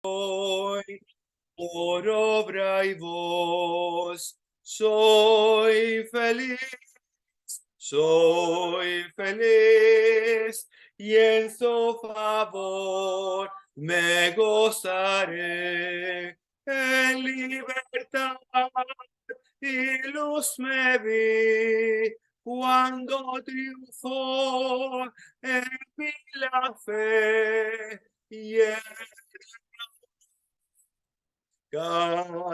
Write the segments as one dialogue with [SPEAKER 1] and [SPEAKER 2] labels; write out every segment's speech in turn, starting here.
[SPEAKER 1] por obra y voz. Soy feliz, y en su favor me gozaré. En libertad y luz me vi, cuando triunfó en mí la fe, y el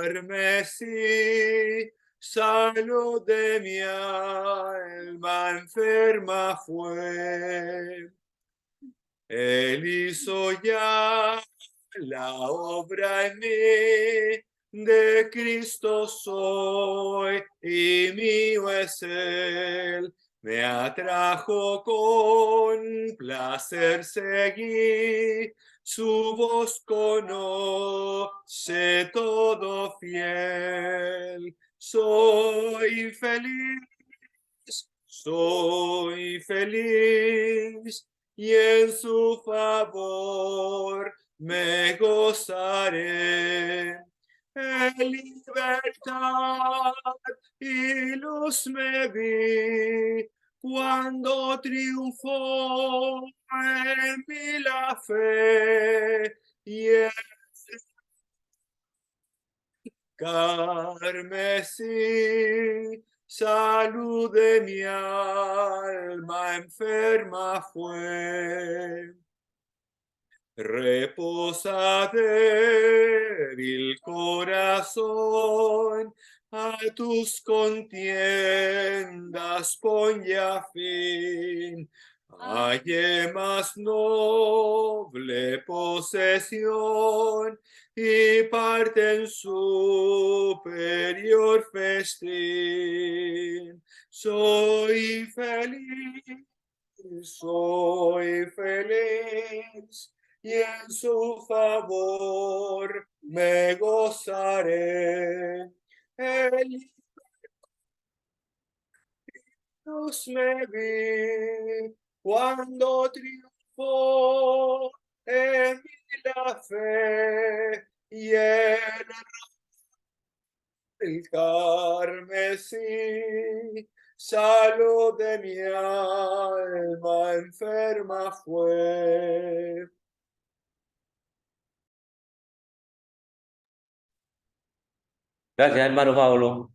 [SPEAKER 1] carmesí, salud de mi alma enferma fue. Él hizo ya la obra en mí, de Cristo soy y mío es Él. Me atrajo con placer, seguí su voz, conoce todo fiel. Soy feliz, y en su favor me gozaré. En libertad y luz me vi, cuando triunfó en mí la fe, y el carmesí, salud de mi alma enferma fue. Reposa débil corazón, a tus contiendas pon ya fin. Halle más noble posesión, y parte en superior festín. Soy feliz, y en su favor me gozaré. En luz me vi, cuando triunfó en mí la fe, y el carmesí, salud de mi alma enferma fue.
[SPEAKER 2] Gracias, hermano Pablo.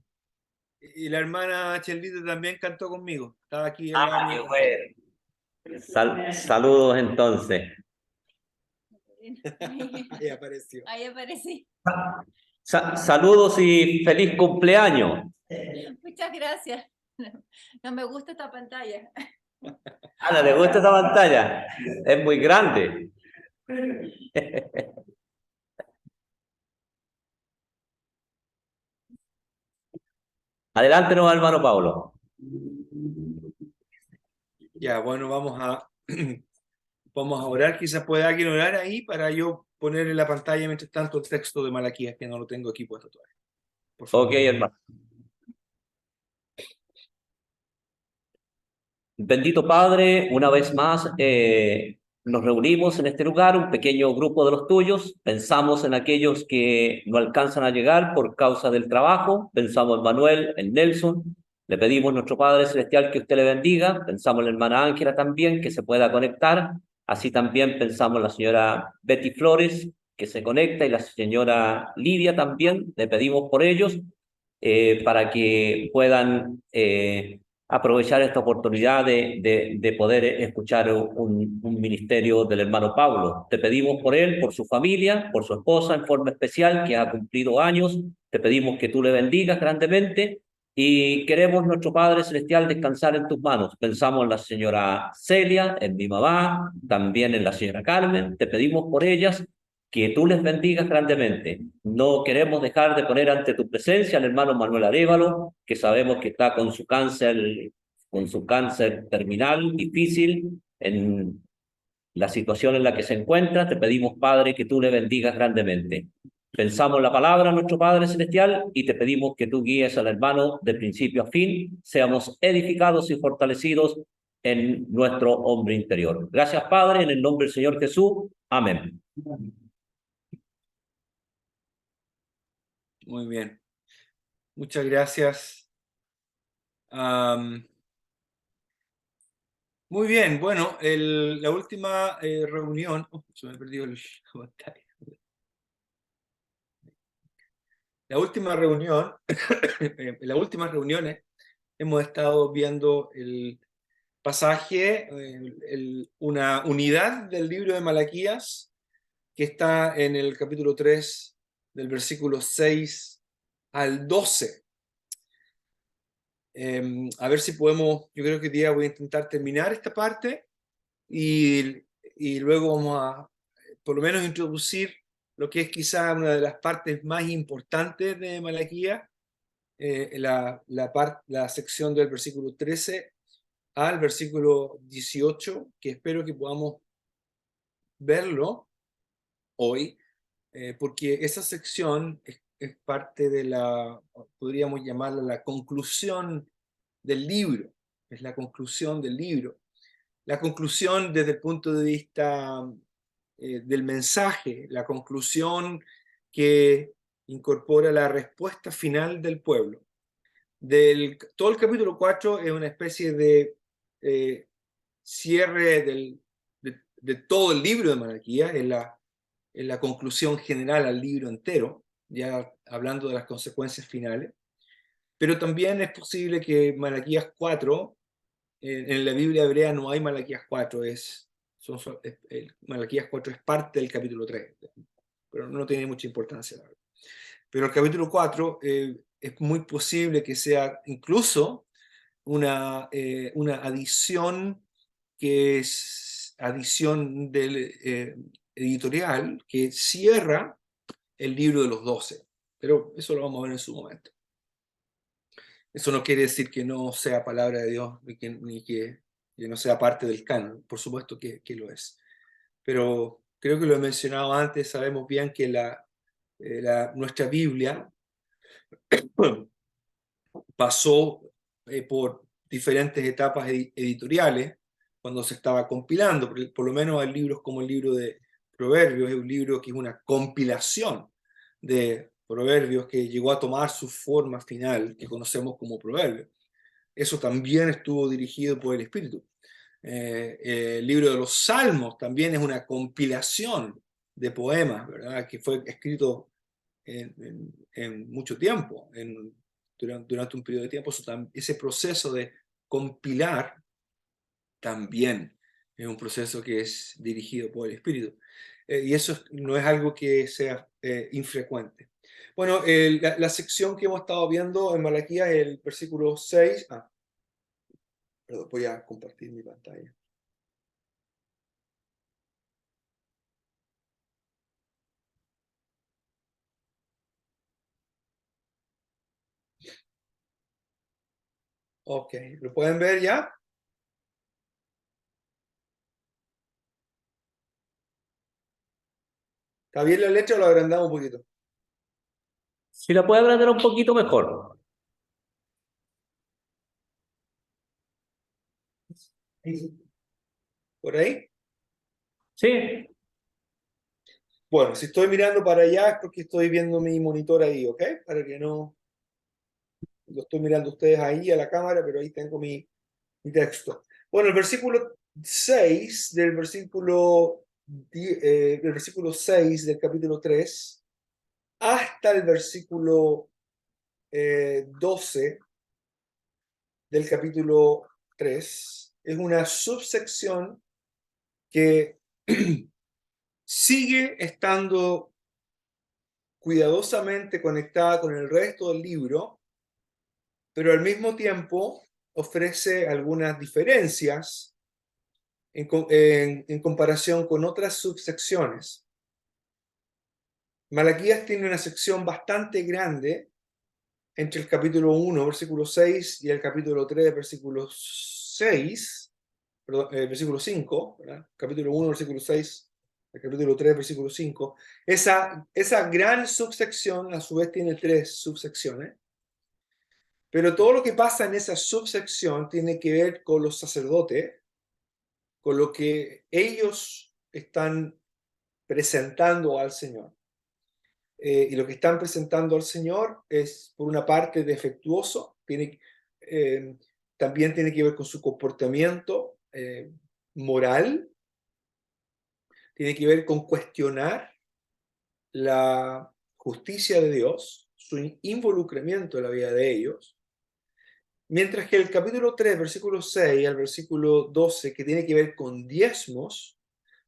[SPEAKER 1] Y la hermana Cheldita también cantó conmigo. Estaba aquí al
[SPEAKER 2] Ah,
[SPEAKER 1] lado
[SPEAKER 2] qué
[SPEAKER 1] mío.
[SPEAKER 2] bueno. Saludos entonces.
[SPEAKER 1] Ahí apareció.
[SPEAKER 3] Ahí aparecí.
[SPEAKER 2] Saludos y feliz cumpleaños.
[SPEAKER 3] Muchas gracias. No me gusta esta pantalla.
[SPEAKER 2] Ana, ¿te gusta esta pantalla? Es muy grande. Adelante, no, hermano Pablo.
[SPEAKER 1] Ya, bueno, vamos a orar. Quizás pueda alguien orar ahí para yo poner en la pantalla mientras tanto el texto de Malaquías, que no lo tengo aquí puesto todavía. Por favor.
[SPEAKER 2] Ok, hermano. Bendito Padre, una vez más nos reunimos en este lugar, un pequeño grupo de los tuyos. Pensamos en aquellos que no alcanzan a llegar por causa del trabajo. Pensamos en Manuel, en Nelson. Le pedimos a nuestro Padre Celestial que usted le bendiga. Pensamos en la hermana Ángela también, que se pueda conectar. Así también pensamos en la señora Betty Flores, que se conecta, y la señora Lidia también. Le pedimos por ellos para que puedan aprovechar esta oportunidad de poder escuchar un ministerio del hermano Pablo. Te pedimos por él, por su familia, por su esposa en forma especial, que ha cumplido años. Te pedimos que tú le bendigas grandemente, y queremos, nuestro Padre Celestial, descansar en tus manos. Pensamos en la señora Celia, en mi mamá, también en la señora Carmen. Te pedimos por ellas que tú les bendigas grandemente. No queremos dejar de poner ante tu presencia al hermano Manuel Arévalo, que sabemos que está con su cáncer terminal, difícil, en la situación en la que se encuentra. Te pedimos, Padre, que tú le bendigas grandemente. Pensamos la palabra, nuestro Padre Celestial, y te pedimos que tú guíes al hermano de principio a fin, seamos edificados y fortalecidos en nuestro hombre interior. Gracias, Padre, en el nombre del Señor Jesús. Amén.
[SPEAKER 1] Muy bien. Muchas gracias. Muy bien, bueno, la última reunión... se me perdió el comentario. La última reunión, en las últimas reuniones hemos estado viendo el pasaje, una unidad del libro de Malaquías que está en el capítulo 3 del versículo 6 al 12. A ver si podemos, yo creo que hoy día voy a intentar terminar esta parte y luego vamos a por lo menos introducir lo que es quizá una de las partes más importantes de Malaquías, la sección del versículo 13 al versículo 18, que espero que podamos verlo hoy, porque esa sección es parte de podríamos llamarla la conclusión del libro, es la conclusión del libro. La conclusión desde el punto de vista del mensaje, la conclusión que incorpora la respuesta final del pueblo. Todo el capítulo 4 es una especie de cierre de todo el libro de Malaquías, es la conclusión general al libro entero, ya hablando de las consecuencias finales. Pero también es posible que Malaquías 4, en la Biblia hebrea no hay Malaquías 4, Malaquías 4 es parte del capítulo 3, pero no tiene mucha importancia, la verdad. Pero el capítulo 4 es muy posible que sea incluso una adición que es adición editorial que cierra el libro de los 12. Pero eso lo vamos a ver en su momento. Eso no quiere decir que no sea palabra de Dios ni que no sea parte del canon. Por supuesto que lo es. Pero creo que lo he mencionado antes, sabemos bien que nuestra Biblia pasó por diferentes etapas editoriales cuando se estaba compilando. Por lo menos hay libros como el libro de Proverbios, es un libro que es una compilación de Proverbios que llegó a tomar su forma final, que conocemos como Proverbios. Eso también estuvo dirigido por el Espíritu. El libro de los Salmos también es una compilación de poemas, ¿verdad? Que fue escrito en mucho tiempo, durante un periodo de tiempo. Ese proceso de compilar también es un proceso que es dirigido por el Espíritu. Y eso no es algo que sea infrecuente. Bueno, la sección que hemos estado viendo en Malaquías, el versículo 6. Perdón, voy a compartir mi pantalla. Ok, ¿lo pueden ver ya? ¿Está bien la letra o lo agrandamos un poquito?
[SPEAKER 2] Si la puede agrandar un poquito mejor.
[SPEAKER 1] ¿Por ahí?
[SPEAKER 2] Sí,
[SPEAKER 1] Bueno, si estoy mirando para allá es porque estoy viendo mi monitor ahí, ¿ok? Para que no... Lo estoy mirando ustedes ahí a la cámara, pero ahí tengo mi texto. Bueno, el versículo 6 del versículo 6 del capítulo 3 hasta el versículo 12 del capítulo 3 es una subsección que sigue estando cuidadosamente conectada con el resto del libro, pero al mismo tiempo ofrece algunas diferencias en comparación con otras subsecciones. Malaquías tiene una sección bastante grande entre el capítulo 1, versículo 6, y el capítulo 3, versículo 6, perdón, versículo 5, ¿verdad? Capítulo 1, versículo 6, el capítulo 3, versículo 5. Esa gran subsección, a su vez, tiene 3 subsecciones, pero todo lo que pasa en esa subsección tiene que ver con los sacerdotes, con lo que ellos están presentando al Señor. y lo que están presentando al Señor es, por una parte, defectuoso, también tiene que ver con su comportamiento moral, tiene que ver con cuestionar la justicia de Dios, su involucramiento en la vida de ellos, mientras que el capítulo 3, versículo 6 al versículo 12, que tiene que ver con diezmos,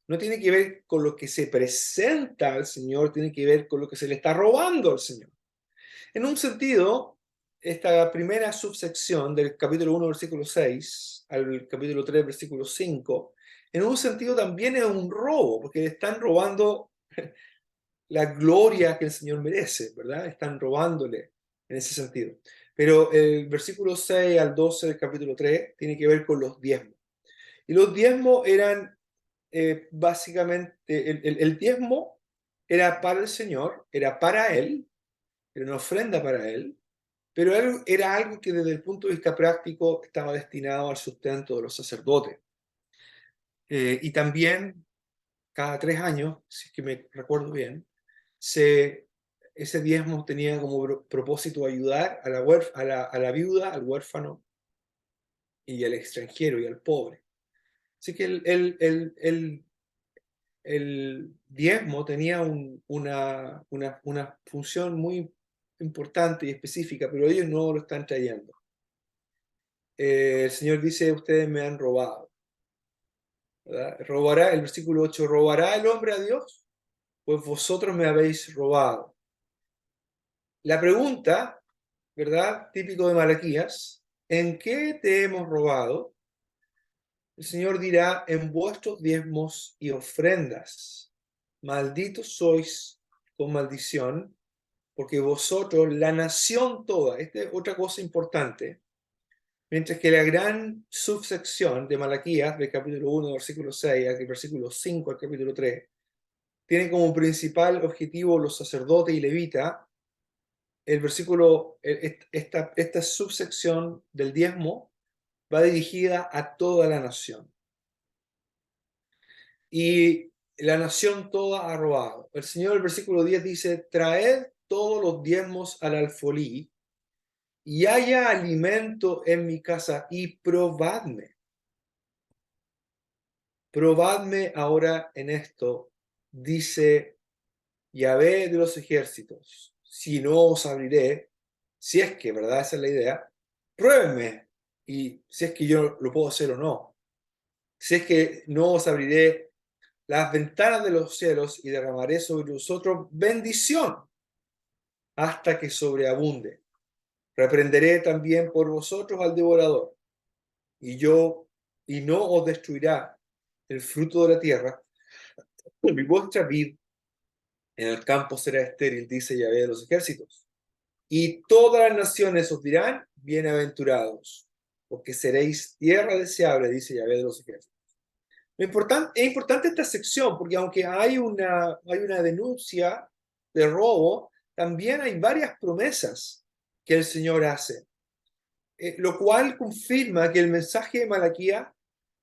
[SPEAKER 1] no tiene que ver con lo que se presenta al Señor, tiene que ver con lo que se le está robando al Señor. En un sentido, esta primera subsección del capítulo 1, versículo 6 al capítulo 3, versículo 5, en un sentido también es un robo, porque le están robando la gloria que el Señor merece, ¿verdad? Están robándole en ese sentido. Pero el versículo 6 al 12 del capítulo 3 tiene que ver con los diezmos. Y los diezmos eran básicamente, el diezmo era para el Señor, era para Él, era una ofrenda para Él, pero era algo que desde el punto de vista práctico estaba destinado al sustento de los sacerdotes. Y también cada 3 años, si es que me recuerdo bien, ese diezmo tenía como propósito ayudar a la viuda, al huérfano y al extranjero y al pobre. Así que el diezmo tenía una función muy importante y específica, pero ellos no lo están trayendo. El Señor dice, ustedes me han robado, ¿verdad? El versículo 8, ¿robará el hombre a Dios? Pues vosotros me habéis robado. La pregunta, ¿verdad? Típico de Malaquías, ¿en qué te hemos robado? El Señor dirá, en vuestros diezmos y ofrendas. Malditos sois con maldición, porque vosotros, la nación toda, esta es otra cosa importante, mientras que la gran subsección de Malaquías, del capítulo 1, versículo 6, al versículo 5, al capítulo 3, tiene como principal objetivo los sacerdotes y levitas. El versículo, esta subsección del diezmo va dirigida a toda la nación. Y la nación toda ha robado. El Señor, el versículo 10 dice, traed todos los diezmos al alfolí y haya alimento en mi casa y probadme. Probadme ahora en esto, dice Yahvé de los ejércitos. Si no os abriré, si es que, ¿verdad? Esa es la idea. Pruébenme y si es que yo lo puedo hacer o no. Si es que no os abriré las ventanas de los cielos y derramaré sobre vosotros bendición hasta que sobreabunde. Reprenderé también por vosotros al devorador y no os destruirá el fruto de la tierra. Y vuestra vid en el campo será estéril, dice Yahvé de los ejércitos. Y todas las naciones os dirán, bienaventurados, porque seréis tierra deseable, dice Yahvé de los ejércitos. Es importante esta sección, porque aunque hay una denuncia de robo, también hay varias promesas que el Señor hace, lo cual confirma que el mensaje de Malaquías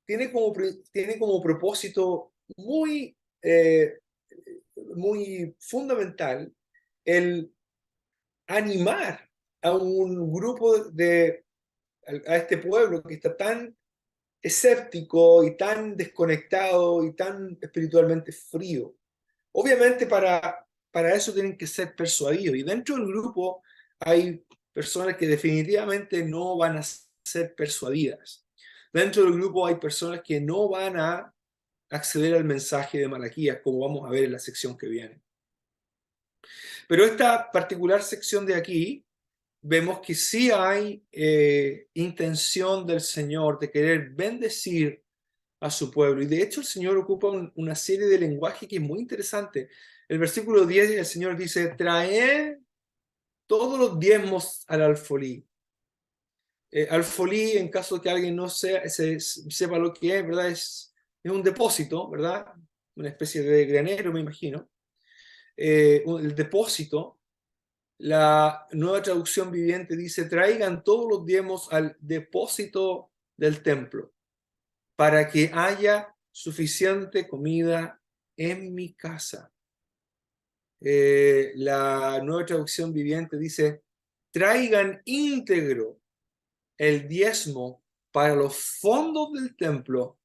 [SPEAKER 1] tiene como propósito muy fundamental el animar a un grupo a este pueblo que está tan escéptico y tan desconectado y tan espiritualmente frío. Obviamente para eso tienen que ser persuadidos y dentro del grupo hay personas que definitivamente no van a ser persuadidas. Dentro del grupo hay personas que no van a acceder al mensaje de Malaquías, como vamos a ver en la sección que viene. Pero esta particular sección de aquí, vemos que sí hay intención del Señor de querer bendecir a su pueblo. Y de hecho el Señor ocupa una serie de lenguaje que es muy interesante. El versículo 10, el Señor dice, traed todos los diezmos al alfolí. Alfolí, en caso de que alguien no sepa lo que es, ¿verdad? Es un depósito, ¿verdad? Una especie de granero, me imagino. El depósito. La Nueva Traducción Viviente dice, traigan todos los diezmos al depósito del templo para que haya suficiente comida en mi casa. La Nueva Traducción Viviente dice, traigan íntegro el diezmo para los fondos del templo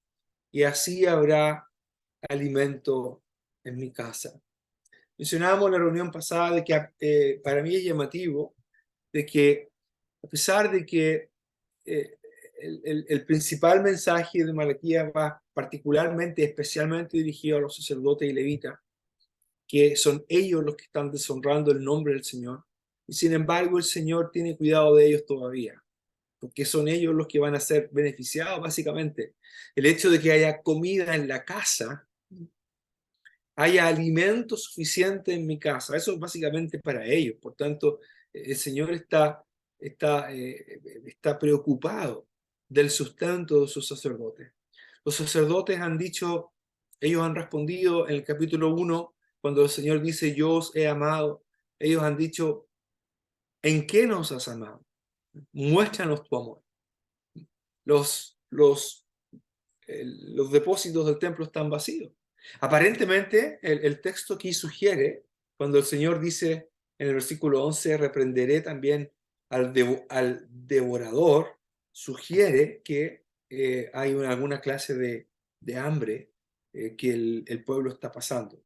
[SPEAKER 1] y así habrá alimento en mi casa. Mencionábamos en la reunión pasada de que para mí es llamativo de que a pesar de que el principal mensaje de Malaquías va particularmente, especialmente dirigido a los sacerdotes y levitas, que son ellos los que están deshonrando el nombre del Señor, y sin embargo el Señor tiene cuidado de ellos todavía, porque son ellos los que van a ser beneficiados básicamente. El hecho de que haya comida en la casa, haya alimento suficiente en mi casa, eso es básicamente para ellos. Por tanto, el Señor está preocupado del sustento de sus sacerdotes. Los sacerdotes han dicho, ellos han respondido en el capítulo 1, cuando el Señor dice, yo os he amado, ellos han dicho, ¿en qué nos has amado? Muéstranos tu amor. Los depósitos del templo están vacíos. Aparentemente, el texto aquí sugiere, cuando el Señor dice en el versículo 11, reprenderé también al devorador, sugiere que hay alguna clase de hambre que el pueblo está pasando.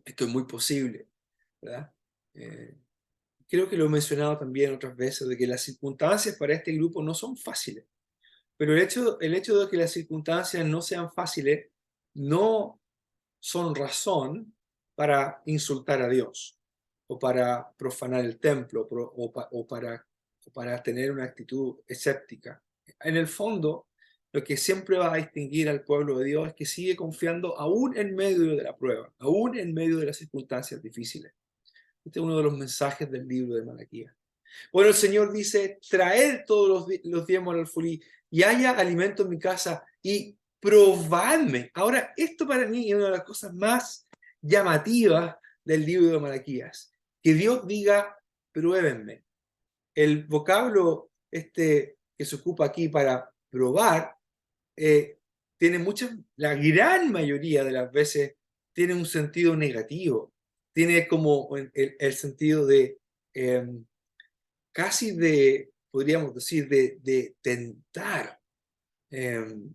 [SPEAKER 1] Esto es muy posible, ¿verdad? Creo que lo he mencionado también otras veces, de que las circunstancias para este grupo no son fáciles. Pero el hecho de que las circunstancias no sean fáciles no son razón para insultar a Dios o para profanar el templo o para tener una actitud escéptica. En el fondo, lo que siempre va a distinguir al pueblo de Dios es que sigue confiando aún en medio de la prueba, aún en medio de las circunstancias difíciles. Este es uno de los mensajes del libro de Malaquías. Bueno, el Señor dice, traed todos los diezmos al alfolí y haya alimento en mi casa y probadme. Ahora, esto para mí es una de las cosas más llamativas del libro de Malaquías. Que Dios diga, pruébenme. El vocablo que se ocupa aquí para probar, tiene la gran mayoría de las veces, tiene un sentido negativo. Tiene como el sentido de... casi podríamos decir, de tentar.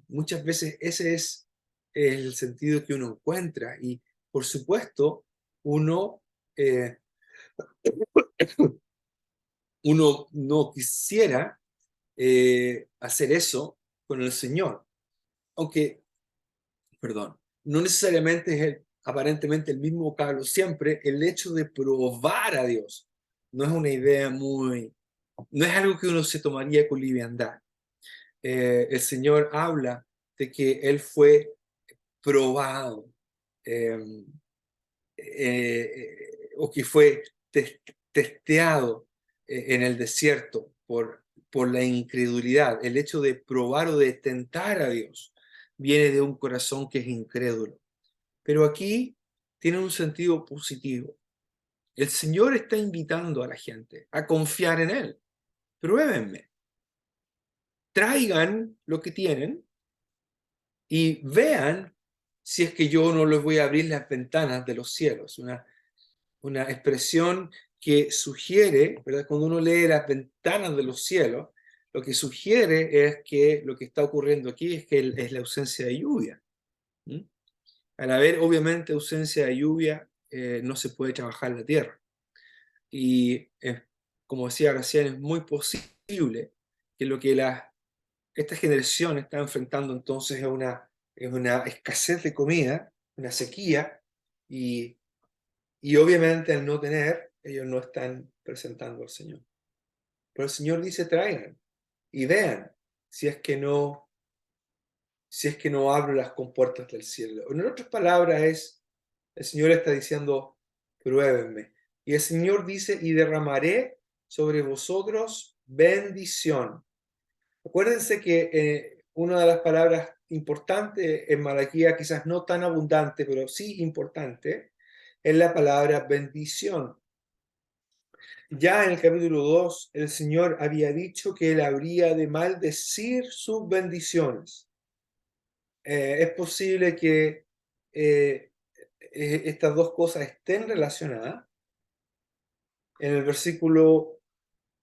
[SPEAKER 1] Muchas veces ese es el sentido que uno encuentra y, por supuesto, uno no quisiera hacer eso con el Señor, aunque, perdón, no necesariamente es aparentemente el mismo vocablo siempre. El hecho de probar a Dios no es una idea no es algo que uno se tomaría con liviandad. El Señor habla de que Él fue probado o que fue testeado en el desierto por la incredulidad. El hecho de probar o de tentar a Dios viene de un corazón que es incrédulo. Pero aquí tiene un sentido positivo. El Señor está invitando a la gente a confiar en Él. Pruébenme. Traigan lo que tienen y vean si es que yo no les voy a abrir las ventanas de los cielos. Una expresión que sugiere, ¿verdad? Cuando uno lee las ventanas de los cielos, lo que sugiere es que lo que está ocurriendo aquí es que es la ausencia de lluvia. Al haber obviamente ausencia de lluvia, no se puede trabajar la tierra. Y como decía recién, es muy posible que lo que esta generación está enfrentando entonces es una escasez de comida, una sequía, y obviamente al no tener, ellos no están presentando al Señor. Pero el Señor dice, traigan y vean si es que no abro las compuertas del cielo. En otras palabras el Señor está diciendo, pruébenme. Y el Señor dice, y derramaré sobre vosotros bendición. Acuérdense que una de las palabras importantes en Malaquías, quizás no tan abundante, pero sí importante, es la palabra bendición. Ya en el capítulo 2, el Señor había dicho que Él habría de maldecir sus bendiciones. Es posible que estas dos cosas estén relacionadas. En el versículo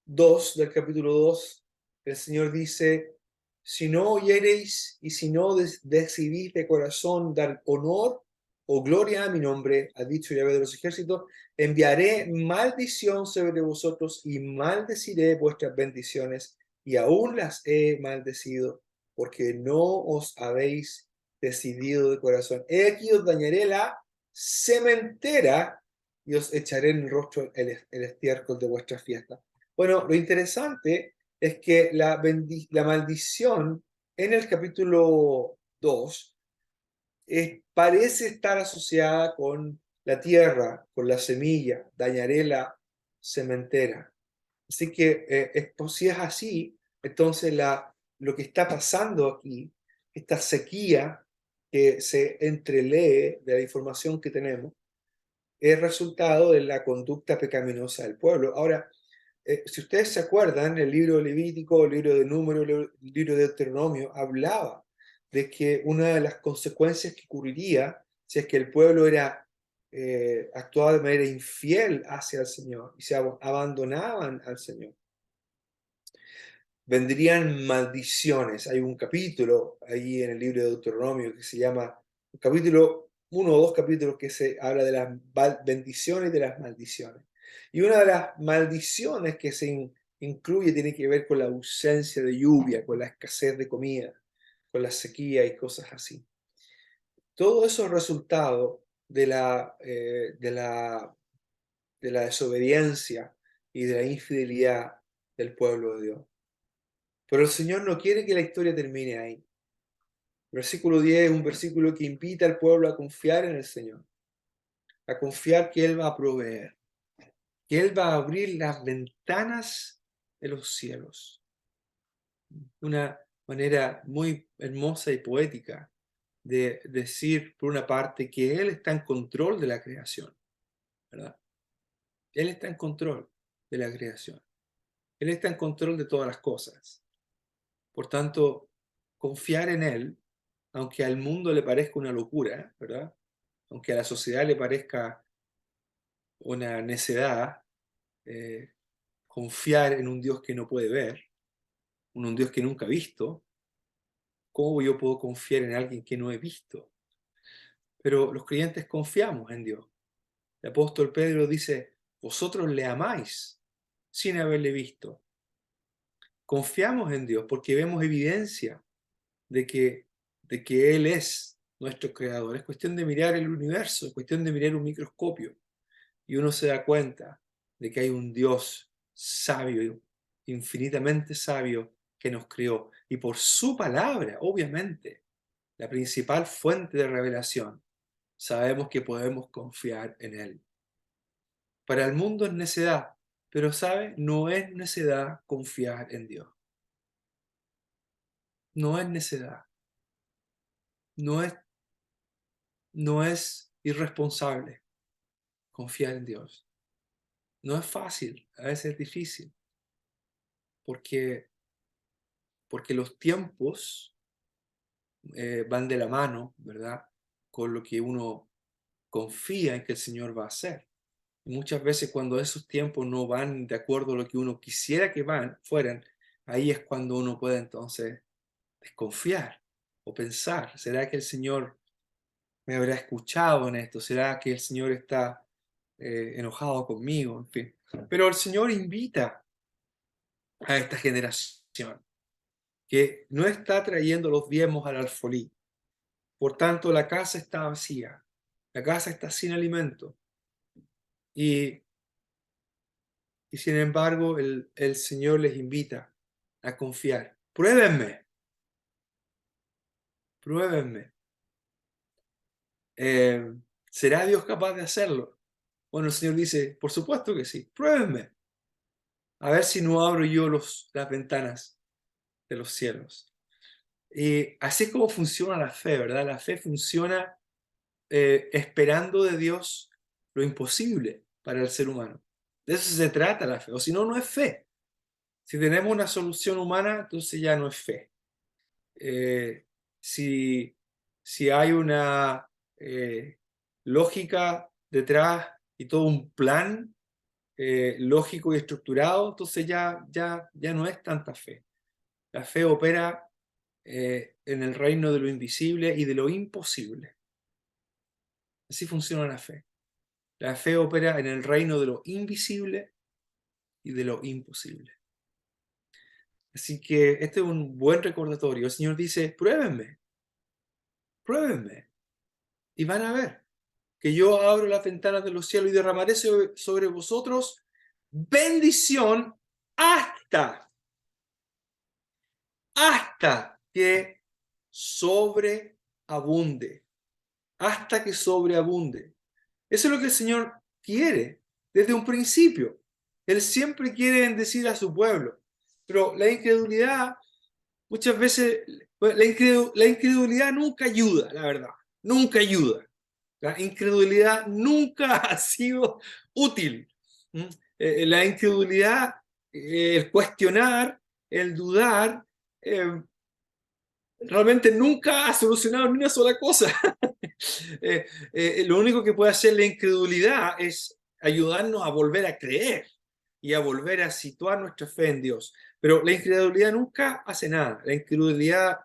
[SPEAKER 1] 2 del capítulo 2, el Señor dice, si no oyereis y si no decidís de corazón dar honor o gloria a mi nombre, ha dicho Yahvé de los ejércitos, enviaré maldición sobre vosotros y maldeciré vuestras bendiciones, y aún las he maldecido, porque no os habéis decidido de corazón. He aquí os dañaré la sementera y os echaré en el rostro el estiércol de vuestras fiestas. Bueno, lo interesante es que la maldición en el capítulo 2 parece estar asociada con la tierra, con la semilla, dañaré la sementera. Así que si es así, entonces lo que está pasando aquí, esta sequía que se entrelee de la información que tenemos, es resultado de la conducta pecaminosa del pueblo. Ahora, si ustedes se acuerdan, el libro de Levítico, el libro de Números, el libro de Deuteronomio, hablaba de que una de las consecuencias que ocurriría si es que el pueblo actuaba de manera infiel hacia el Señor y se abandonaban al Señor, vendrían maldiciones. Hay un capítulo ahí en el libro de Deuteronomio que se llama, un capítulo, uno o dos capítulos que se habla de las bendiciones y de las maldiciones. Y una de las maldiciones que se incluye tiene que ver con la ausencia de lluvia, con la escasez de comida, con la sequía y cosas así. Todo eso es resultado de la desobediencia y de la infidelidad del pueblo de Dios. Pero el Señor no quiere que la historia termine ahí. El versículo 10 es un versículo que invita al pueblo a confiar en el Señor, a confiar que Él va a proveer, que Él va a abrir las ventanas de los cielos. Una manera muy hermosa y poética de decir, por una parte, que Él está en control de la creación, ¿verdad? Él está en control de la creación. Él está en control de todas las cosas. Por tanto, confiar en Él, aunque al mundo le parezca una locura, ¿verdad? Aunque a la sociedad le parezca una necedad, confiar en un Dios que no puede ver, en un Dios que nunca ha visto. ¿Cómo yo puedo confiar en alguien que no he visto? Pero los creyentes confiamos en Dios. El apóstol Pedro dice, vosotros le amáis sin haberle visto. Confiamos en Dios porque vemos evidencia de que Él es nuestro creador. Es cuestión de mirar el universo, es cuestión de mirar un microscopio y uno se da cuenta de que hay un Dios sabio, infinitamente sabio, que nos creó. Y por su palabra, obviamente, la principal fuente de revelación, sabemos que podemos confiar en Él. Para el mundo es necedad, pero ¿sabe? No es necedad confiar en Dios. No es necedad. No es irresponsable confiar en Dios. No es fácil, a veces es difícil, porque los tiempos van de la mano, ¿verdad? Con lo que uno confía en que el Señor va a hacer. Y muchas veces cuando esos tiempos no van de acuerdo a lo que uno quisiera que fueran, ahí es cuando uno puede entonces desconfiar o pensar, ¿será que el Señor me habrá escuchado en esto? ¿Será que el Señor está enojado conmigo? En fin. Pero el Señor invita a esta generación que no está trayendo los diezmos al alfolí. Por tanto, la casa está vacía, la casa está sin alimento. Y sin embargo, el Señor les invita a confiar. Pruébenme, pruébenme. ¿Será Dios capaz de hacerlo? Bueno, el Señor dice, por supuesto que sí, pruébenme. A ver si no abro yo las ventanas de los cielos. Y así es como funciona la fe, ¿verdad? La fe funciona esperando de Dios lo imposible para el ser humano. De eso se trata la fe, o si no, no es fe. Si tenemos una solución humana, entonces ya no es fe. Si hay una lógica detrás y todo un plan lógico y estructurado, entonces ya no es tanta fe. La fe opera en el reino de lo invisible y de lo imposible. Así funciona la fe. La fe opera en el reino de lo invisible y de lo imposible. Así que este es un buen recordatorio. El Señor dice, pruébenme, y van a ver que yo abro las ventanas de los cielos y derramaré sobre vosotros bendición hasta que sobreabunde, hasta que sobreabunde. Eso es lo que el Señor quiere desde un principio. Él siempre quiere bendecir a su pueblo, pero la incredulidad, muchas veces, la incredulidad nunca ayuda, la verdad, nunca ayuda. La incredulidad nunca ha sido útil. La incredulidad, el cuestionar, el dudar, realmente nunca ha solucionado ni una sola cosa. Lo único que puede hacer la incredulidad es ayudarnos a volver a creer y a volver a situar nuestra fe en Dios. Pero la incredulidad nunca hace nada. La incredulidad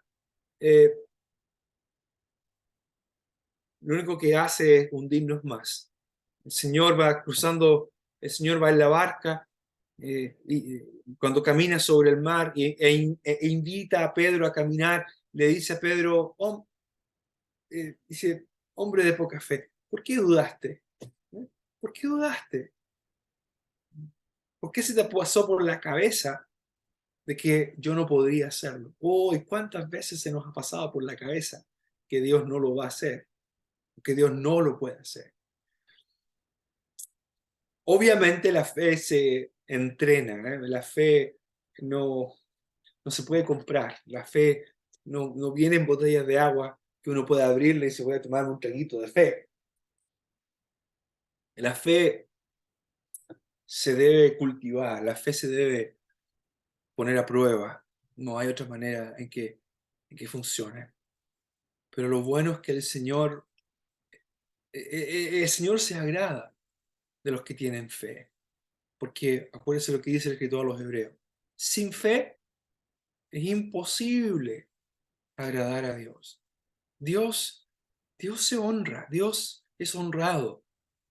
[SPEAKER 1] lo único que hace es hundirnos más. El Señor va cruzando, el Señor va en la barca y cuando camina sobre el mar e invita a Pedro a caminar, le dice a Pedro, dice, hombre de poca fe, ¿por qué dudaste? ¿Por qué dudaste? ¿Por qué se te pasó por la cabeza de que yo no podría hacerlo? Oh, ¿y cuántas veces se nos ha pasado por la cabeza que Dios no lo va a hacer? Que Dios no lo puede hacer. Obviamente la fe se entrena, ¿eh? La fe no se puede comprar, la fe no viene en botellas de agua que uno pueda abrirle y se puede tomar un traguito de fe. La fe se debe cultivar, la fe se debe poner a prueba, no hay otra manera en que funcione. Pero lo bueno es que el Señor se agrada de los que tienen fe, porque acuérdense lo que dice el escritor a los hebreos, sin fe es imposible agradar a Dios. Dios se honra, Dios es honrado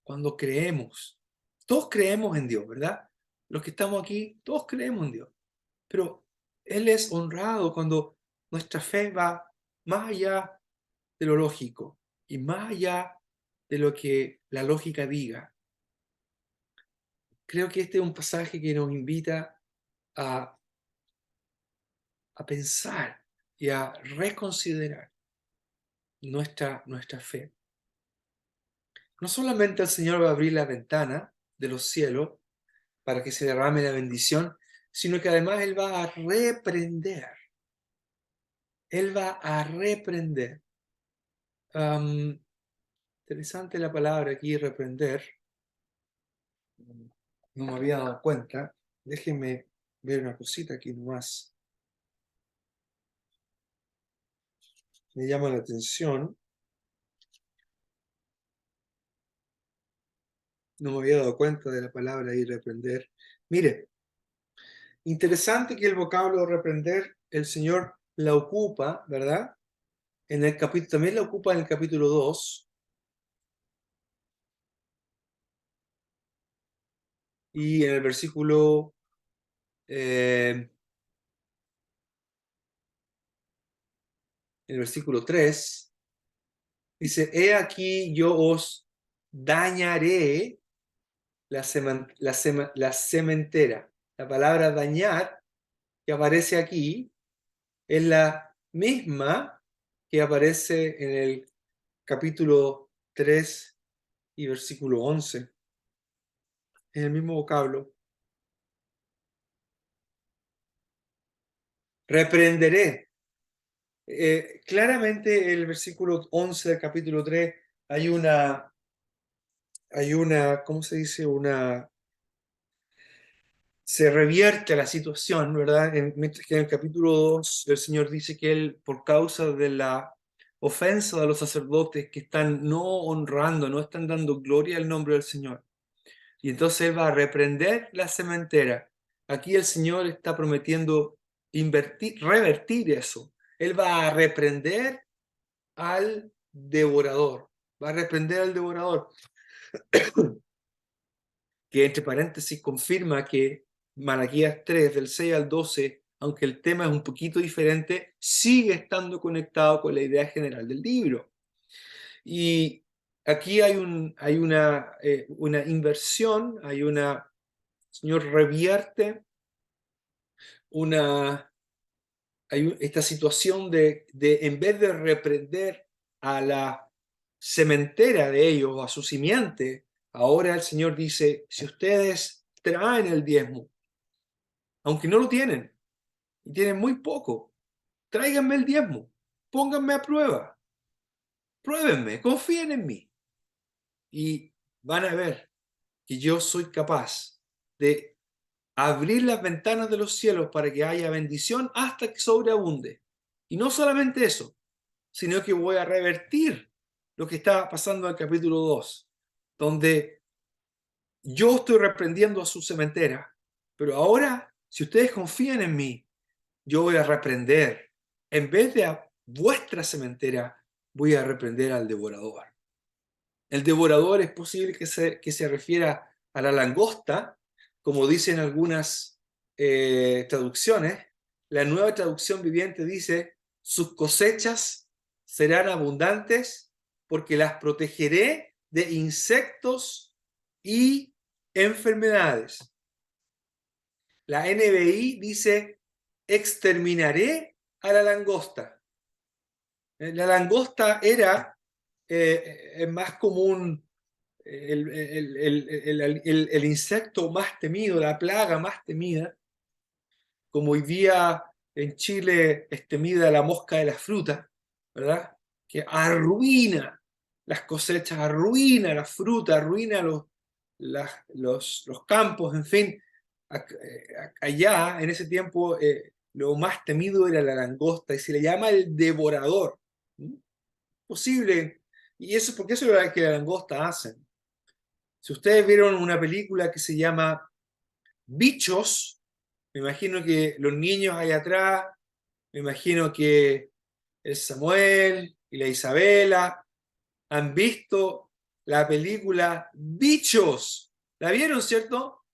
[SPEAKER 1] cuando creemos. Todos creemos en Dios, ¿verdad? Los que estamos aquí, todos creemos en Dios. Pero Él es honrado cuando nuestra fe va más allá de lo lógico y más allá de lo que la lógica diga. Creo que este es un pasaje que nos invita a pensar y a reconsiderar nuestra fe. No solamente el Señor va a abrir la ventana de los cielos para que se derrame la bendición, sino que además Él va a reprender. Él va a reprender. Interesante la palabra aquí, reprender. No me había dado cuenta. Déjenme ver una cosita aquí nomás. Me llama la atención. No me había dado cuenta de la palabra ahí, reprender. Mire, interesante que el vocablo reprender, el Señor la ocupa, ¿verdad? En el capítulo, también la ocupa en el capítulo 2. Y en el versículo en el versículo 3, dice, he aquí yo os dañaré la sementera. La palabra dañar que aparece aquí es la misma que aparece en el capítulo 3 y versículo 11. Es el mismo vocablo. Reprenderé. Claramente el versículo 11 del capítulo 3 hay una, ¿cómo se dice? Se revierte la situación, ¿verdad? Mientras que en el capítulo 2 el Señor dice que Él, por causa de la ofensa de los sacerdotes que están no honrando, no están dando gloria al nombre del Señor. Y entonces Él va a reprender la sementera. Aquí el Señor está prometiendo revertir eso. Él va a reprender al devorador. Va a reprender al devorador. Que entre paréntesis confirma que Malaquías 3, del 6 al 12, aunque el tema es un poquito diferente, sigue estando conectado con la idea general del libro. Y aquí hay una inversión, el Señor revierte esta situación de en vez de reprender a la sementera de ellos o a su simiente, ahora el Señor dice, si ustedes traen el diezmo, aunque no lo tienen, y tienen muy poco, tráiganme el diezmo, pónganme a prueba, pruébenme, confíen en mí, y van a ver que yo soy capaz de abrir las ventanas de los cielos para que haya bendición hasta que sobreabunde. Y no solamente eso, sino que voy a revertir lo que está pasando en el capítulo 2, donde yo estoy reprendiendo a su sementera, pero ahora, si ustedes confían en mí, yo voy a reprender, en vez de a vuestra sementera, voy a reprender al devorador. El devorador es posible que se refiera a la langosta, como dicen algunas traducciones. La Nueva Traducción Viviente dice, sus cosechas serán abundantes porque las protegeré de insectos y enfermedades. La NBI dice, exterminaré a la langosta. La langosta era más común, el insecto más temido, la plaga más temida, como hoy día en Chile es temida la mosca de la fruta, ¿verdad? Que arruina las cosechas, arruina la fruta, arruina los campos, en fin. Allá, en ese tiempo, lo más temido era la langosta y se le llama el devorador. Posible. Y eso, porque eso es lo que la langosta hacen. Si ustedes vieron una película que se llama Bichos, me imagino que los niños ahí atrás, me imagino que el Samuel y la Isabela han visto la película Bichos. ¿La vieron, cierto?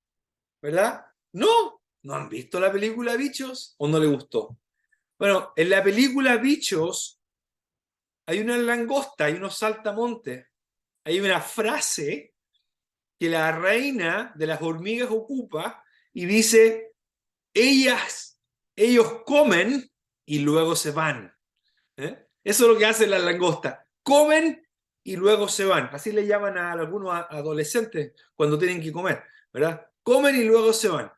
[SPEAKER 1] ¿Verdad? No, no han visto la película Bichos o no le gustó. Bueno, en la película Bichos hay una langosta, hay unos saltamontes, hay una frase que la reina de las hormigas ocupa y dice, ellos comen y luego se van. ¿Eh? Eso es lo que hacen las langostas, comen y luego se van. Así le llaman a algunos adolescentes cuando tienen que comer, ¿verdad? Comen y luego se van.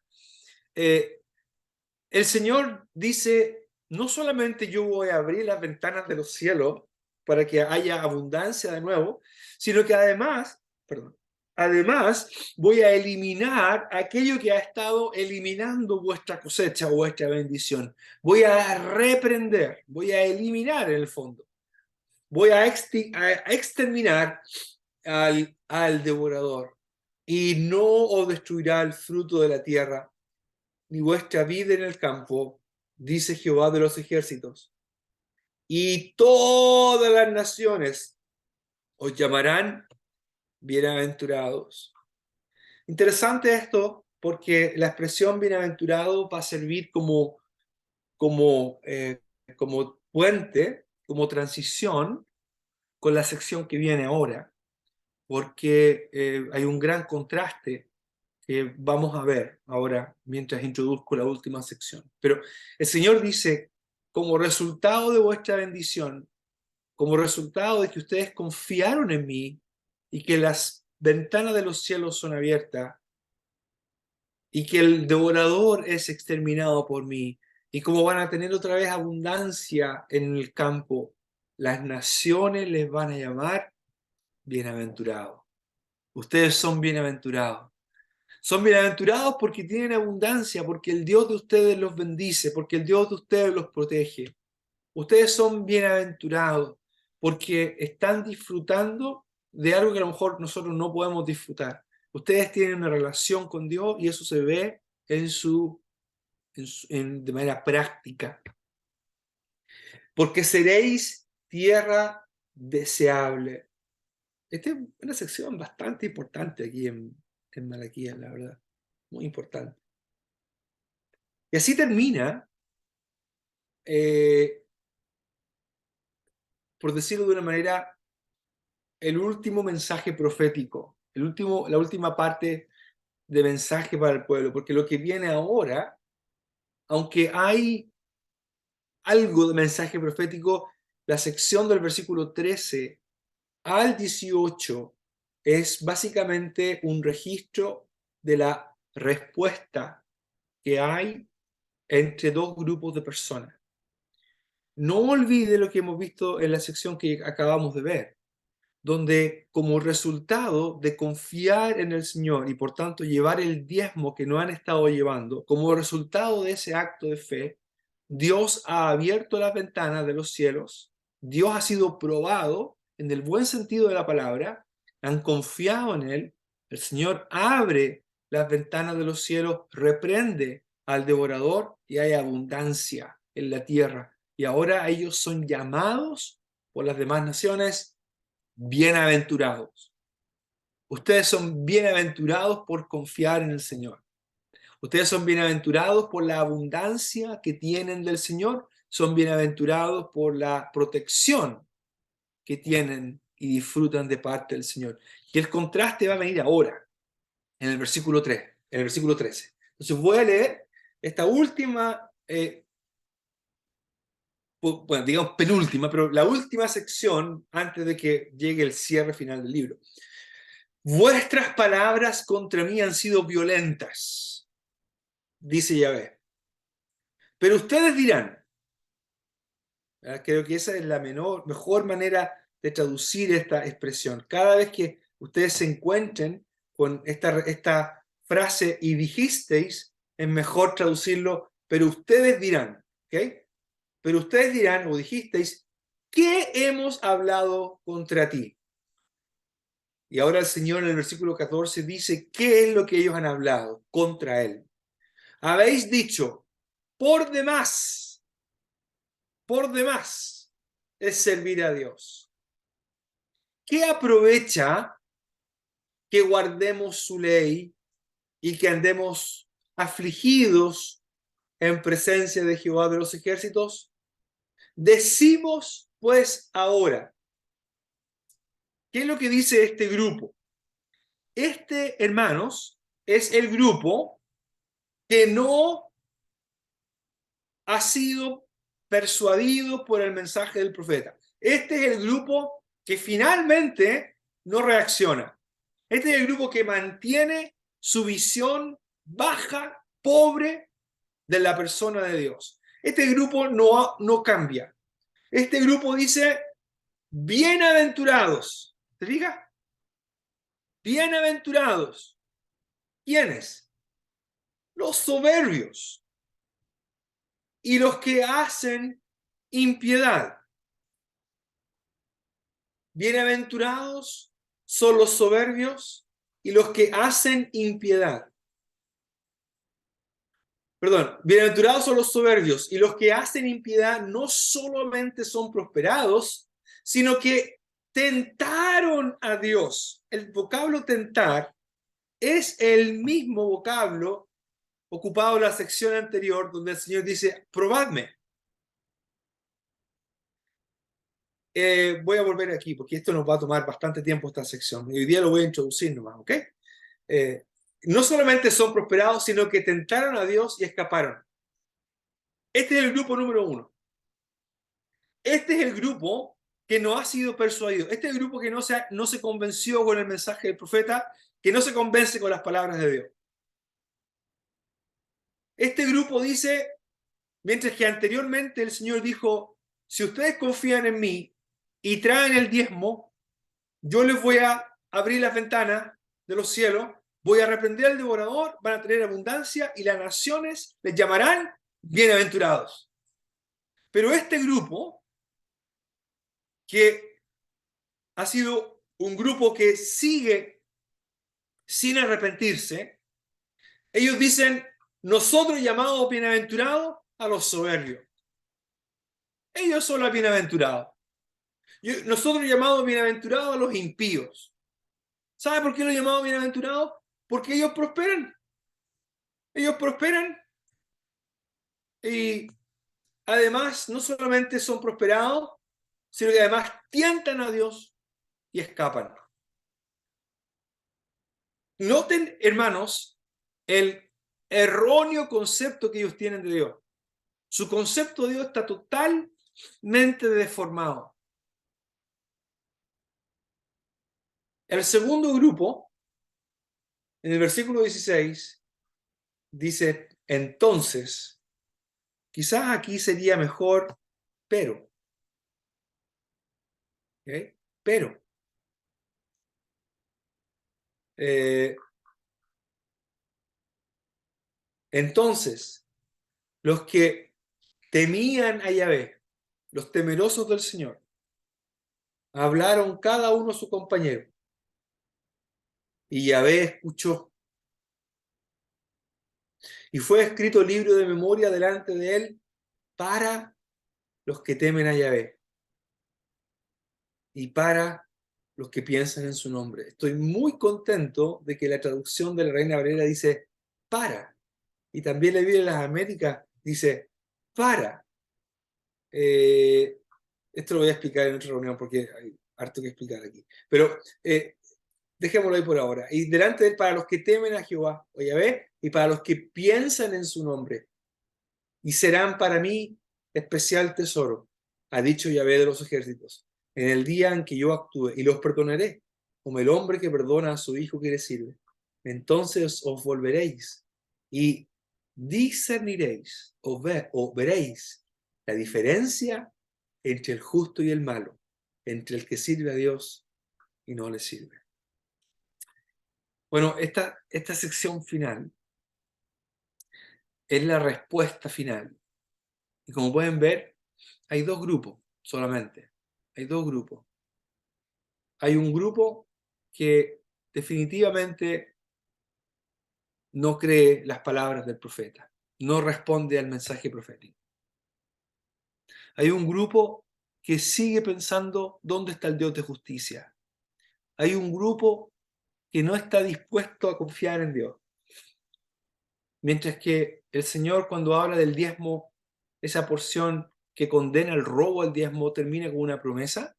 [SPEAKER 1] El Señor dice, no solamente yo voy a abrir las ventanas de los cielos para que haya abundancia de nuevo, sino que además voy a eliminar aquello que ha estado eliminando vuestra cosecha o vuestra bendición. Voy a reprender, voy a eliminar en el fondo. Voy a exterminar al devorador y no os destruirá el fruto de la tierra ni vuestra vida en el campo, dice Jehová de los ejércitos. Y todas las naciones os llamarán bienaventurados. Interesante esto, porque la expresión bienaventurado va a servir como puente, como transición con la sección que viene ahora, porque hay un gran contraste que vamos a ver ahora mientras introduzco la última sección. Pero el Señor dice, como resultado de vuestra bendición, como resultado de que ustedes confiaron en mí y que las ventanas de los cielos son abiertas y que el devorador es exterminado por mí, y como van a tener otra vez abundancia en el campo, las naciones les van a llamar bienaventurados. Ustedes son bienaventurados. Son bienaventurados porque tienen abundancia, porque el Dios de ustedes los bendice, porque el Dios de ustedes los protege. Ustedes son bienaventurados. porque están disfrutando de algo que a lo mejor nosotros no podemos disfrutar. Ustedes tienen una relación con Dios y eso se ve de manera práctica. Porque seréis tierra deseable. Esta es una sección bastante importante aquí en Malaquías, la verdad. Muy importante. Y así termina, por decirlo de una manera, el último mensaje profético, la última parte de mensaje para el pueblo, porque lo que viene ahora, aunque hay algo de mensaje profético, la sección del versículo 13 al 18 es básicamente un registro de la respuesta que hay entre dos grupos de personas. No olvide lo que hemos visto en la sección que acabamos de ver, donde como resultado de confiar en el Señor y por tanto llevar el diezmo que no han estado llevando, como resultado de ese acto de fe, Dios ha abierto las ventanas de los cielos, Dios ha sido probado en el buen sentido de la palabra, han confiado en Él, el Señor abre las ventanas de los cielos, reprende al devorador y hay abundancia en la tierra. Y ahora ellos son llamados por las demás naciones bienaventurados. Ustedes son bienaventurados por confiar en el Señor. Ustedes son bienaventurados por la abundancia que tienen del Señor. Son bienaventurados por la protección que tienen y disfrutan de parte del Señor. Y el contraste va a venir ahora, en el versículo 3, en el versículo 13. Entonces voy a leer esta última, bueno, digamos penúltima, pero la última sección antes de que llegue el cierre final del libro. Vuestras palabras contra mí han sido violentas, dice Yahvé. Pero ustedes dirán, creo que esa es la mejor manera de traducir esta expresión. Cada vez que ustedes se encuentren con esta frase y dijisteis, es mejor traducirlo, pero ustedes dirán, ¿ok? Pero ustedes dirán o dijisteis, ¿qué hemos hablado contra ti? Y ahora el Señor en el versículo 14 dice, ¿qué es lo que ellos han hablado contra Él? Habéis dicho, por demás es servir a Dios. ¿Qué aprovecha que guardemos su ley y que andemos afligidos en presencia de Jehová de los ejércitos? Decimos pues ahora, ¿qué es lo que dice este grupo? Este, hermanos, es el grupo que no ha sido persuadido por el mensaje del profeta. Este es el grupo que finalmente no reacciona. Este es el grupo que mantiene su visión baja, pobre de la persona de Dios. Este grupo no cambia. Este grupo dice, bienaventurados. ¿Te fijas? Bienaventurados. ¿Quiénes? Los soberbios y los que hacen impiedad. Bienaventurados son los soberbios y los que hacen impiedad. Perdón, bienaventurados son los soberbios y los que hacen impiedad no solamente son prosperados, sino que tentaron a Dios. El vocablo tentar es el mismo vocablo ocupado en la sección anterior donde el Señor dice, probadme. Voy a volver aquí porque esto nos va a tomar bastante tiempo esta sección. Y hoy día lo voy a introducir nomás, ¿ok? No solamente son prosperados, sino que tentaron a Dios y escaparon. Este es el grupo número 1. Este es el grupo que no ha sido persuadido. Este es el grupo que no se convenció con el mensaje del profeta, que no se convence con las palabras de Dios. Este grupo dice, mientras que anteriormente el Señor dijo, si ustedes confían en mí y traen el diezmo, yo les voy a abrir las ventanas de los cielos, voy a reprender al devorador, van a tener abundancia y las naciones les llamarán bienaventurados. Pero este grupo, que ha sido un grupo que sigue sin arrepentirse. Ellos dicen, nosotros llamamos bienaventurados a los soberbios. Ellos son los bienaventurados. Nosotros llamamos bienaventurados a los impíos. ¿Sabe por qué los llamamos bienaventurados? Porque ellos prosperan. Ellos prosperan y además no solamente son prosperados, sino que además tientan a Dios y escapan. Noten, hermanos, el erróneo concepto que ellos tienen de Dios. Su concepto de Dios está totalmente deformado. El segundo grupo, en el versículo 16, dice, entonces, quizás aquí sería mejor, pero. ¿Okay? Pero. Entonces, los que temían a Yahvé, los temerosos del Señor, hablaron cada uno a su compañero. Y Yahvé escuchó. Y fue escrito libro de memoria delante de él para los que temen a Yahvé y para los que piensan en su nombre. Estoy muy contento de que la traducción de la Reina Valera dice para. Y también la Biblia de las Américas dice para. Esto lo voy a explicar en otra reunión porque hay harto que explicar aquí. Pero dejémoslo ahí por ahora. Y delante de él, para los que temen a Jehová, o Yahvé, y para los que piensan en su nombre, y serán para mí especial tesoro, ha dicho Yahvé de los ejércitos, en el día en que yo actúe, y los perdonaré, como el hombre que perdona a su hijo que le sirve. Entonces os volveréis y discerniréis, o veréis la diferencia entre el justo y el malo, entre el que sirve a Dios y no le sirve. Bueno, esta sección final es la respuesta final. Y como pueden ver, hay dos grupos solamente. Hay dos grupos. Hay un grupo que definitivamente no cree las palabras del profeta, no responde al mensaje profético. Hay un grupo que sigue pensando dónde está el Dios de justicia. Hay un grupo que no está dispuesto a confiar en Dios. Mientras que el Señor, cuando habla del diezmo, esa porción que condena el robo al diezmo, termina con una promesa,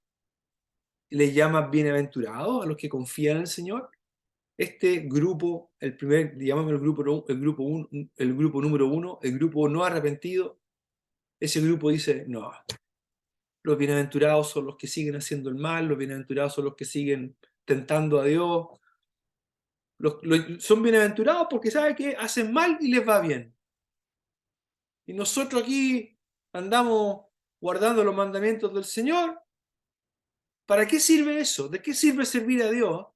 [SPEAKER 1] le llama bienaventurados a los que confían en el Señor. Este grupo, digamos el grupo número uno, el grupo no arrepentido, ese grupo dice, no, los bienaventurados son los que siguen haciendo el mal, los bienaventurados son los que siguen tentando a Dios, son bienaventurados porque saben que hacen mal y les va bien. Y nosotros aquí andamos guardando los mandamientos del Señor. ¿Para qué sirve eso? ¿De qué sirve servir a Dios?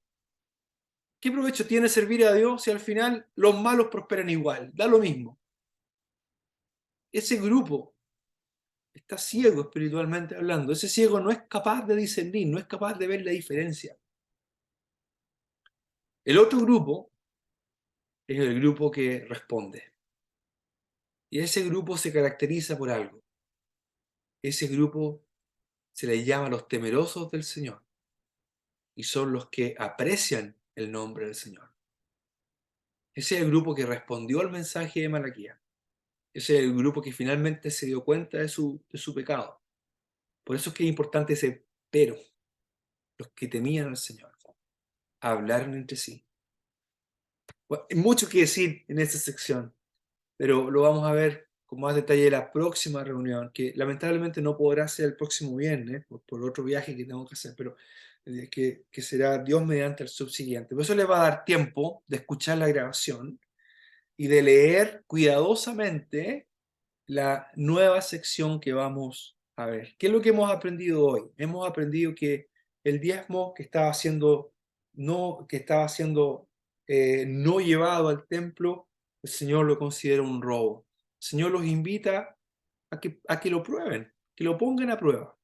[SPEAKER 1] ¿Qué provecho tiene servir a Dios si al final los malos prosperan igual? Da lo mismo. Ese grupo está ciego espiritualmente hablando. Ese ciego no es capaz de discernir, no es capaz de ver la diferencia. El otro grupo es el grupo que responde. Y ese grupo se caracteriza por algo. Ese grupo se le llama los temerosos del Señor. Y son los que aprecian el nombre del Señor. Ese es el grupo que respondió al mensaje de Malaquías. Ese es el grupo que finalmente se dio cuenta de su pecado. Por eso es que es importante ese pero. Los que temían al Señor hablaron entre sí. Bueno, hay mucho que decir en esta sección, pero lo vamos a ver con más detalle en la próxima reunión, que lamentablemente no podrá ser el próximo viernes, por otro viaje que tengo que hacer, pero que será Dios mediante el subsiguiente. Por eso les va a dar tiempo de escuchar la grabación y de leer cuidadosamente la nueva sección que vamos a ver. ¿Qué es lo que hemos aprendido hoy? Hemos aprendido que el diezmo que estaba siendo no llevado al templo, el Señor lo considera un robo. El Señor los invita a que lo prueben, que lo pongan a prueba.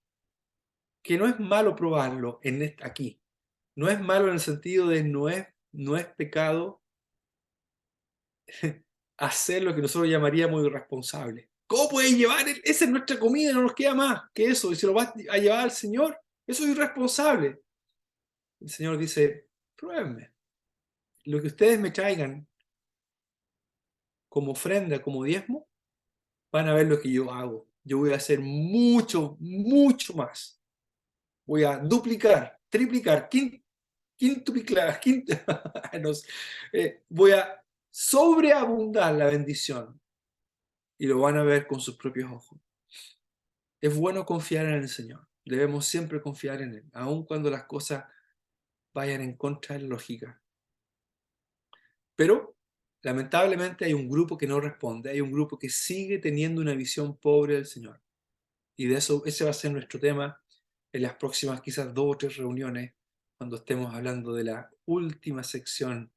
[SPEAKER 1] que no es malo probarlo aquí. No es malo en el sentido de no es pecado hacer lo que nosotros llamaríamos irresponsable. ¿Cómo puedes llevar? Esa es nuestra comida, no nos queda más que eso. Y se lo vas a llevar al Señor. Eso es irresponsable. El Señor dice, pruébenme. Lo que ustedes me traigan como ofrenda, como diezmo, van a ver lo que yo hago. Yo voy a hacer mucho, mucho más. Voy a duplicar, triplicar, quintuplicar, no sé. Voy a sobreabundar la bendición. Y lo van a ver con sus propios ojos. Es bueno confiar en el Señor. Debemos siempre confiar en Él, aun cuando las cosas vayan en contra de la lógica. Pero, lamentablemente, hay un grupo que no responde, hay un grupo que sigue teniendo una visión pobre del Señor. Y de eso, ese va a ser nuestro tema en las próximas quizás 2 o 3 reuniones, cuando estemos hablando de la última sección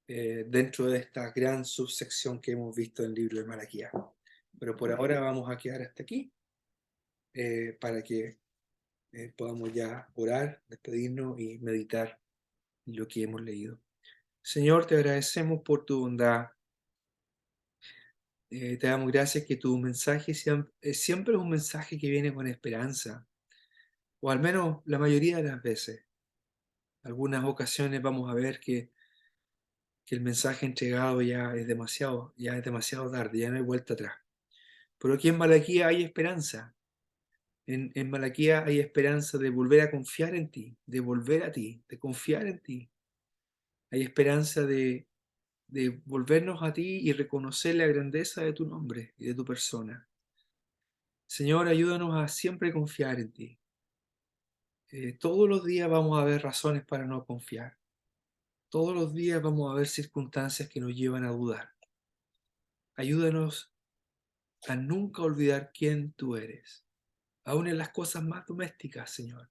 [SPEAKER 1] dentro de esta gran subsección que hemos visto en el libro de Malaquías. Pero por ahora vamos a quedar hasta aquí, para que podamos ya orar, despedirnos y meditar lo que hemos leído. Señor, te agradecemos por tu bondad. Te damos gracias que tu mensaje siempre es un mensaje que viene con esperanza, o al menos la mayoría de las veces. Algunas ocasiones vamos a ver que el mensaje entregado ya es demasiado tarde, ya no hay vuelta atrás. Pero aquí en Malaquía hay esperanza. En Malaquía hay esperanza de volver a confiar en ti, de volver a ti, de confiar en ti. Hay esperanza de volvernos a ti y reconocer la grandeza de tu nombre y de tu persona. Señor, ayúdanos a siempre confiar en ti. Todos los días vamos a ver razones para no confiar. Todos los días vamos a ver circunstancias que nos llevan a dudar. Ayúdanos a nunca olvidar quién tú eres, aun en las cosas más domésticas, Señor.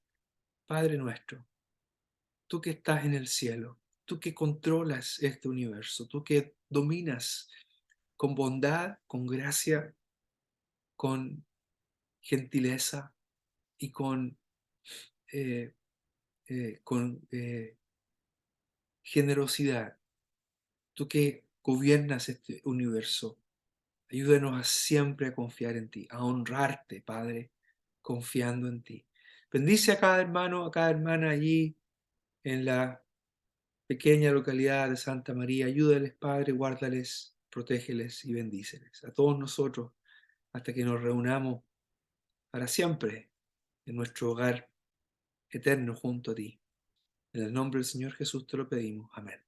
[SPEAKER 1] Padre nuestro, tú que estás en el cielo, tú que controlas este universo, tú que dominas con bondad, con gracia, con gentileza y eh, con generosidad. Tú que gobiernas este universo, ayúdanos a siempre a confiar en ti, a honrarte, Padre, confiando en ti. Bendice a cada hermano, a cada hermana allí en la pequeña localidad de Santa María. Ayúdales, Padre, guárdales, protégeles y bendíceles. A todos nosotros, hasta que nos reunamos para siempre en nuestro hogar eterno junto a ti. En el nombre del Señor Jesús te lo pedimos. Amén.